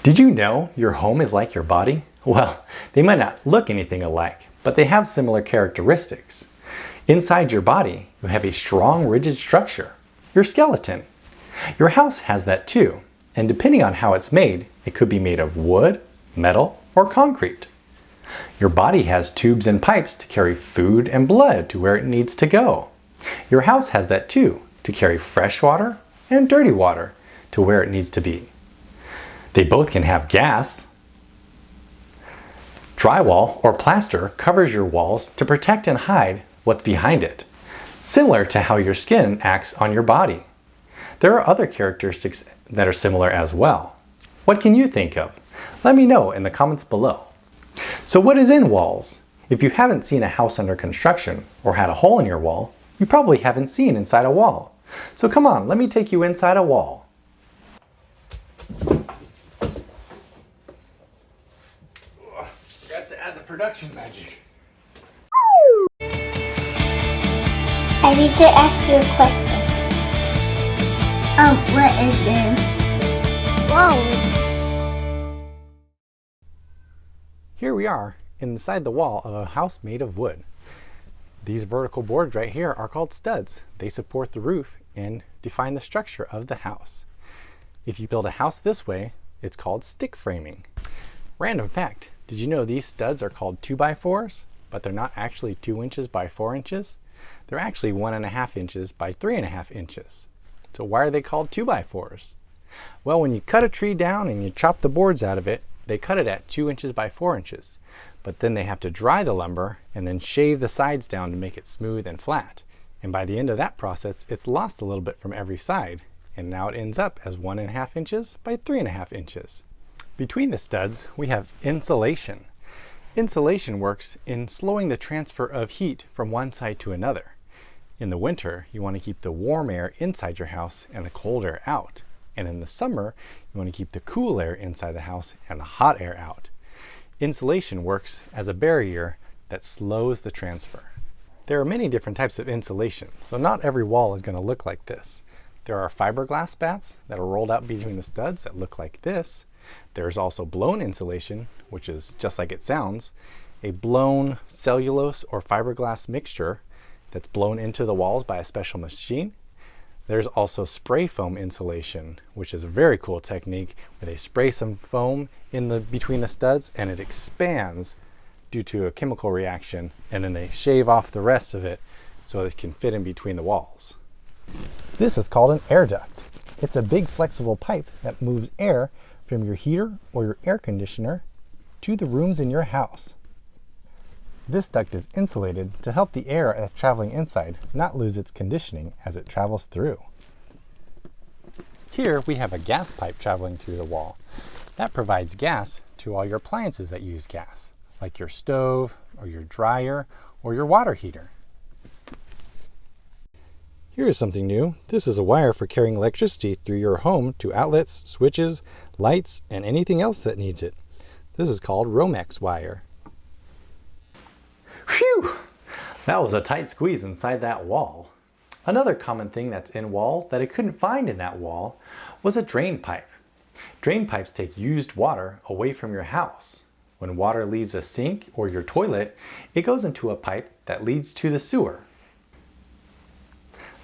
Did you know your home is like your body? Well, they might not look anything alike, but they have similar characteristics. Inside your body, you have a strong, rigid structure, your skeleton. Your house has that too, and depending on how it's made, it could be made of wood, metal, or concrete. Your body has tubes and pipes to carry food and blood to where it needs to go. Your house has that too, to carry fresh water and dirty water to where it needs to be. They both can have gas. Drywall or plaster covers your walls to protect and hide what's behind it, similar to how your skin acts on your body. There are other characteristics that are similar as well. What can you think of? Let me know in the comments below. So what is in walls? If you haven't seen a house under construction or had a hole in your wall, you probably haven't seen inside a wall. So come on, let me take you inside a wall. Forgot to add the production magic. I need to ask you a question. What is this? Whoa! Here we are inside the wall of a house made of wood. These vertical boards right here are called studs. They support the roof and define the structure of the house. If you build a house this way, it's called stick framing. Random fact, did you know these studs are called 2x4s, but they're not actually 2 inches by 4 inches? They're actually 1.5 inches by 3.5 inches. So why are they called 2x4s? Well, when you cut a tree down and you chop the boards out of it, they cut it at 2 inches by 4 inches. But then they have to dry the lumber and then shave the sides down to make it smooth and flat. And by the end of that process, it's lost a little bit from every side. And now it ends up as 1.5 inches by 3.5 inches. Between the studs, we have insulation. Insulation works in slowing the transfer of heat from one side to another. In the winter, you want to keep the warm air inside your house and the cold air out. And in the summer, you want to keep the cool air inside the house and the hot air out. Insulation works as a barrier that slows the transfer. There are many different types of insulation, so not every wall is going to look like this. There are fiberglass bats that are rolled out between the studs that look like this. There's also blown insulation, which is just like it sounds, a blown cellulose or fiberglass mixture that's blown into the walls by a special machine. There's also spray foam insulation, which is a very cool technique where they spray some foam between the studs and it expands due to a chemical reaction, and then they shave off the rest of it so it can fit in between the walls. This is called an air duct. It's a big flexible pipe that moves air from your heater or your air conditioner to the rooms in your house. This duct is insulated to help the air traveling inside not lose its conditioning as it travels through. Here we have a gas pipe traveling through the wall. That provides gas to all your appliances that use gas, like your stove or your dryer or your water heater. Here is something new. This is a wire for carrying electricity through your home to outlets, switches, lights, and anything else that needs it. This is called Romex wire. Phew! That was a tight squeeze inside that wall. Another common thing that's in walls that I couldn't find in that wall was a drain pipe. Drain pipes take used water away from your house. When water leaves a sink or your toilet, it goes into a pipe that leads to the sewer.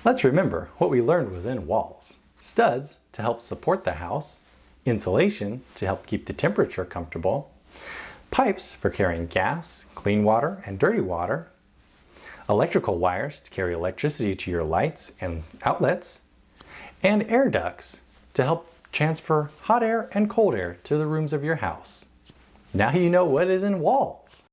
Let's remember what we learned was in walls. Studs to help support the house, insulation to help keep the temperature comfortable, pipes for carrying gas, clean water, and dirty water, electrical wires to carry electricity to your lights and outlets, and air ducts to help transfer hot air and cold air to the rooms of your house. Now you know what is in walls.